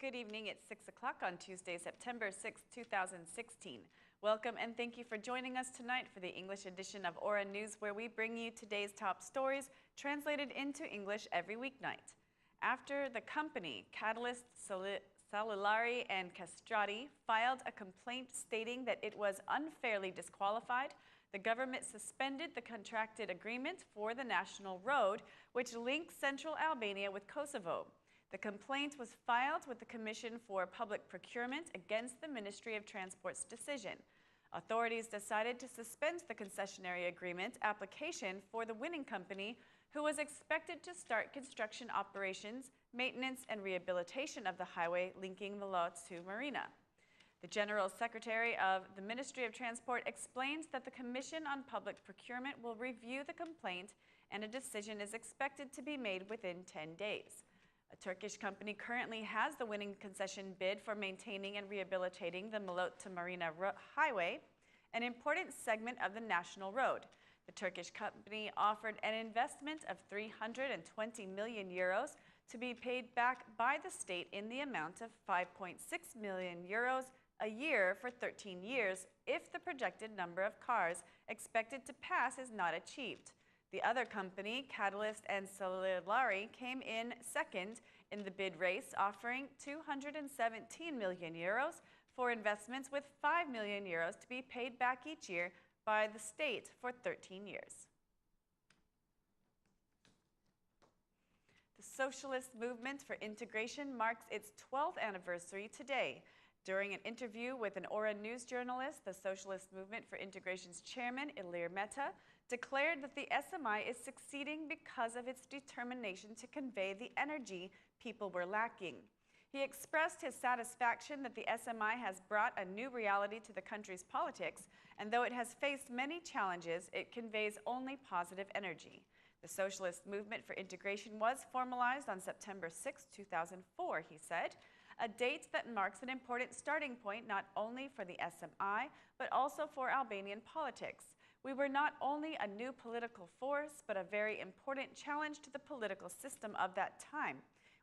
Good evening. It's 6 o'clock on Tuesday, September 6, 2016. Welcome and thank you for joining us tonight for the English edition of Aura News, where we bring you today's top stories translated into English every weeknight. After the company, Catalyst, Salulari and Castrati, filed a complaint stating that it was unfairly disqualified, the government suspended the contracted agreement for the national road, which links central Albania with Kosovo. The complaint was filed with the Commission for Public Procurement against the Ministry of Transport's decision. Authorities decided to suspend the concessionary agreement application for the winning company, who was expected to start construction operations, maintenance, and rehabilitation of the highway linking Milot to Marina. The General Secretary of the Ministry of Transport explains that the Commission on Public Procurement will review the complaint and a decision is expected to be made within 10 days. A Turkish company currently has the winning concession bid for maintaining and rehabilitating the Milot to Marina highway, an important segment of the national road. The Turkish company offered an investment of 320 million euros to be paid back by the state in the amount of 5.6 million euros a year for 13 years if the projected number of cars expected to pass is not achieved. The other company, Catalyst and Salulari, came in second in the bid race, offering 217 million euros for investments with 5 million euros to be paid back each year by the state for 13 years. The Socialist Movement for Integration marks its 12th anniversary today. During an interview with an Aura News journalist, the Socialist Movement for Integration's chairman, Ilir Meta, declared that the SMI is succeeding because of its determination to convey the energy people were lacking. He expressed his satisfaction that the SMI has brought a new reality to the country's politics, and though it has faced many challenges, it conveys only positive energy. The Socialist Movement for Integration was formalized on September 6, 2004, he said, a date that marks an important starting point not only for the SMI, but also for Albanian politics. We were not only a new political force, but a very important challenge to the political system of that time,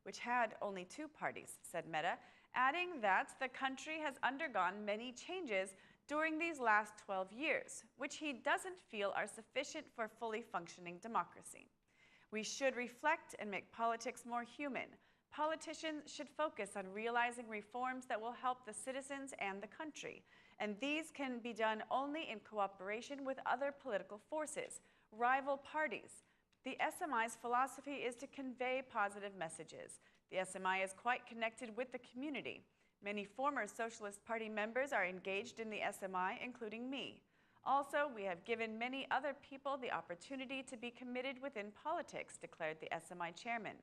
which had only two parties, said Meta, adding that the country has undergone many changes during these last 12 years, which he doesn't feel are sufficient for fully functioning democracy. We should reflect and make politics more human. Politicians should focus on realizing reforms that will help the citizens and the country, and these can be done only in cooperation with other political forces, rival parties. The SMI's philosophy is to convey positive messages. The SMI is quite connected with the community. Many former Socialist Party members are engaged in the SMI, including me. Also, we have given many other people the opportunity to be committed within politics, declared the SMI chairman.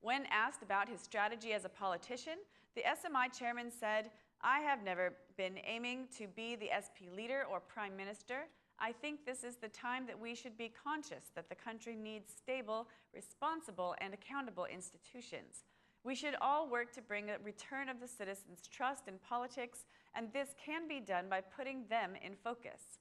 When asked about his strategy as a politician, the SMI chairman said, "I have never been aiming to be the SP leader or prime minister. I think this is the time that we should be conscious that the country needs stable, responsible, and accountable institutions. We should all work to bring a return of the citizens' trust in politics, and this can be done by putting them in focus."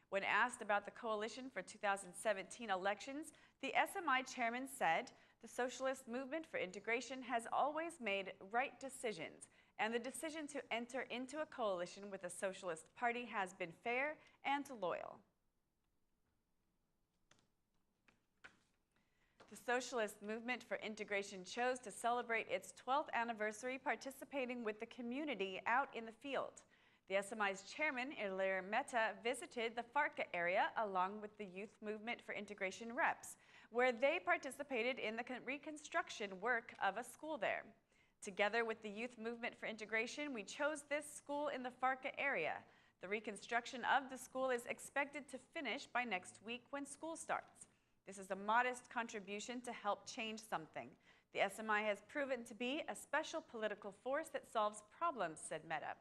When asked about the coalition for 2017 elections, the SMI chairman said, "The Socialist Movement for Integration has always made right decisions, and the decision to enter into a coalition with the Socialist Party has been fair and loyal." The Socialist Movement for Integration chose to celebrate its 12th anniversary participating with the community out in the field. The SMI's chairman, Ilir Meta, visited the Farka area along with the Youth Movement for Integration reps, where they participated in the reconstruction work of a school there. Together with the Youth Movement for Integration, we chose this school in the Farka area. The reconstruction of the school is expected to finish by next week when school starts. This is a modest contribution to help change something. The SMI has proven to be a special political force that solves problems, said Meta.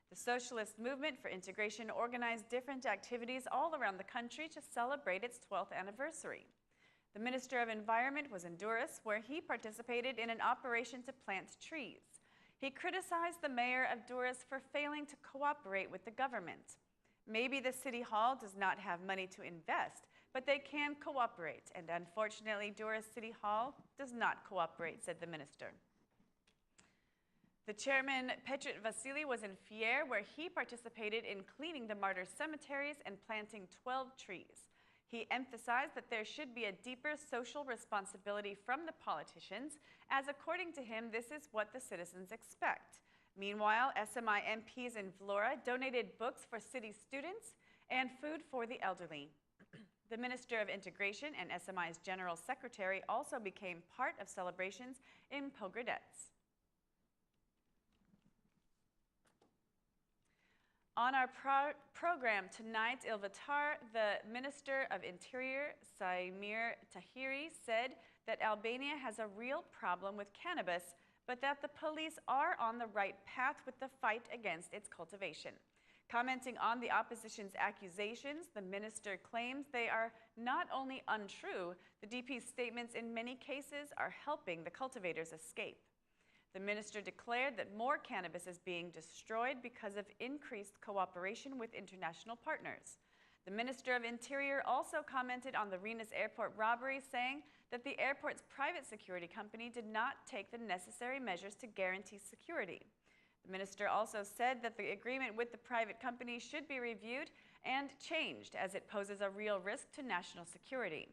The Socialist Movement for Integration organized different activities all around the country to celebrate its 12th anniversary. The Minister of Environment was in Durrës, where he participated in an operation to plant trees. He criticized the mayor of Durrës for failing to cooperate with the government. Maybe the city hall does not have money to invest, but they can cooperate, and unfortunately, Durrës City Hall does not cooperate, said the minister. The chairman, Petrit Vasily, was in Fier, where he participated in cleaning the martyrs' cemeteries and planting 12 trees. He emphasized that there should be a deeper social responsibility from the politicians, as according to him, this is what the citizens expect. Meanwhile, SMI MPs in Vlora donated books for city students and food for the elderly. The Minister of Integration and SMI's General Secretary also became part of celebrations in Pogradec. On our program tonight, Ilvatar, the Minister of Interior, Saimir Tahiri, said that Albania has a real problem with cannabis, but that the police are on the right path with the fight against its cultivation. Commenting on the opposition's accusations, the minister claims they are not only untrue, the DP's statements in many cases are helping the cultivators escape. The minister declared that more cannabis is being destroyed because of increased cooperation with international partners. The Minister of Interior also commented on the Rennes airport robbery, saying that the airport's private security company did not take the necessary measures to guarantee security. The minister also said that the agreement with the private company should be reviewed and changed as it poses a real risk to national security.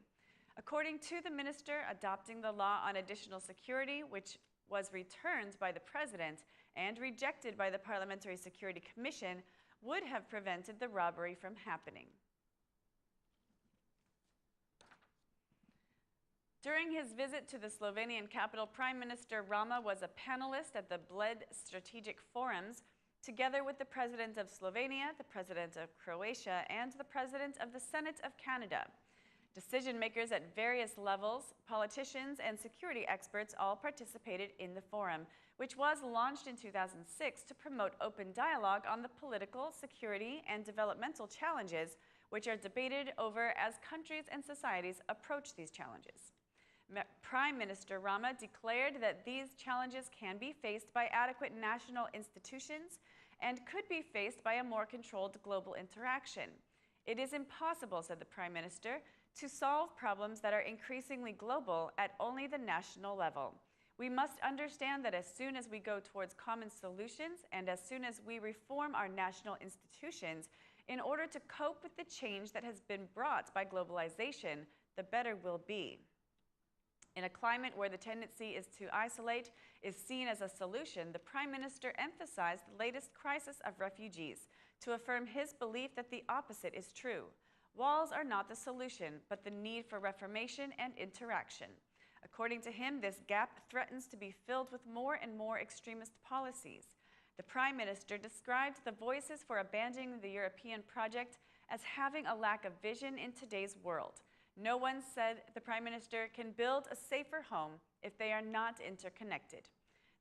According to the minister, adopting the law on additional security, which was returned by the president and rejected by the Parliamentary Security Commission, would have prevented the robbery from happening. During his visit to the Slovenian capital, Prime Minister Rama was a panelist at the Bled Strategic Forums, together with the President of Slovenia, the President of Croatia, and the President of the Senate of Canada. Decision makers at various levels, politicians, and security experts all participated in the forum, which was launched in 2006 to promote open dialogue on the political, security, and developmental challenges which are debated over as countries and societies approach these challenges. Prime Minister Rama declared that these challenges can be faced by adequate national institutions and could be faced by a more controlled global interaction. It is impossible, said the Prime Minister, to solve problems that are increasingly global at only the national level. We must understand that as soon as we go towards common solutions and as soon as we reform our national institutions in order to cope with the change that has been brought by globalization, the better we'll be. In a climate where the tendency is to isolate is seen as a solution, the Prime Minister emphasized the latest crisis of refugees to affirm his belief that the opposite is true. Walls are not the solution, but the need for reformation and interaction. According to him, this gap threatens to be filled with more and more extremist policies. The Prime Minister described the voices for abandoning the European project as having a lack of vision in today's world. No one, said the Prime Minister, can build a safer home if they are not interconnected.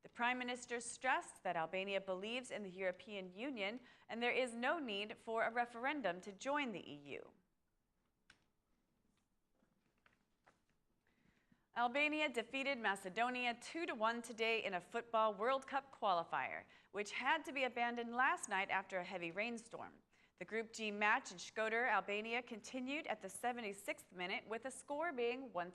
The Prime Minister stressed that Albania believes in the European Union and there is no need for a referendum to join the EU. Albania defeated Macedonia 2-1 today in a football World Cup qualifier, which had to be abandoned last night after a heavy rainstorm. The Group G match in Shkodër, Albania, continued at the 76th minute with a score being 1-1.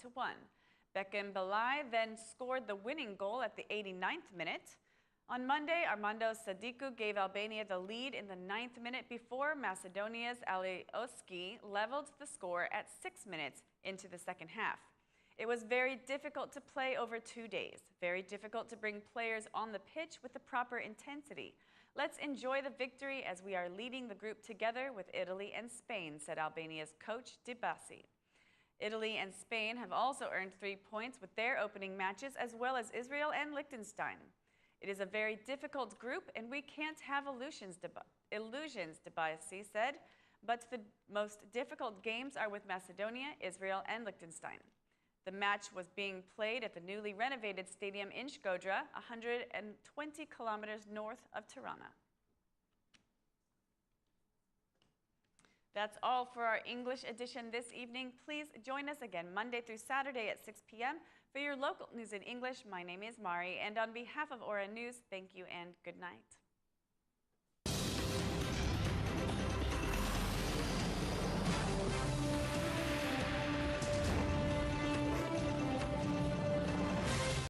Bekim Belaj then scored the winning goal at the 89th minute. On Monday, Armando Sadiku gave Albania the lead in the 9th minute before Macedonia's Ali Oski leveled the score at 6 minutes into the second half. It was very difficult to play over 2 days, very difficult to bring players on the pitch with the proper intensity. Let's enjoy the victory as we are leading the group together with Italy and Spain, said Albania's coach Dibasi. Italy and Spain have also earned 3 points with their opening matches, as well as Israel and Liechtenstein. It is a very difficult group and we can't have illusions, Dibasi said, but the most difficult games are with Macedonia, Israel, and Liechtenstein. The match was being played at the newly renovated stadium in Shkodër, 120 kilometers north of Tirana. That's all for our English edition this evening. Please join us again Monday through Saturday at 6 p.m. for your local news in English. My name is Mari, and on behalf of Aura News, thank you and good night.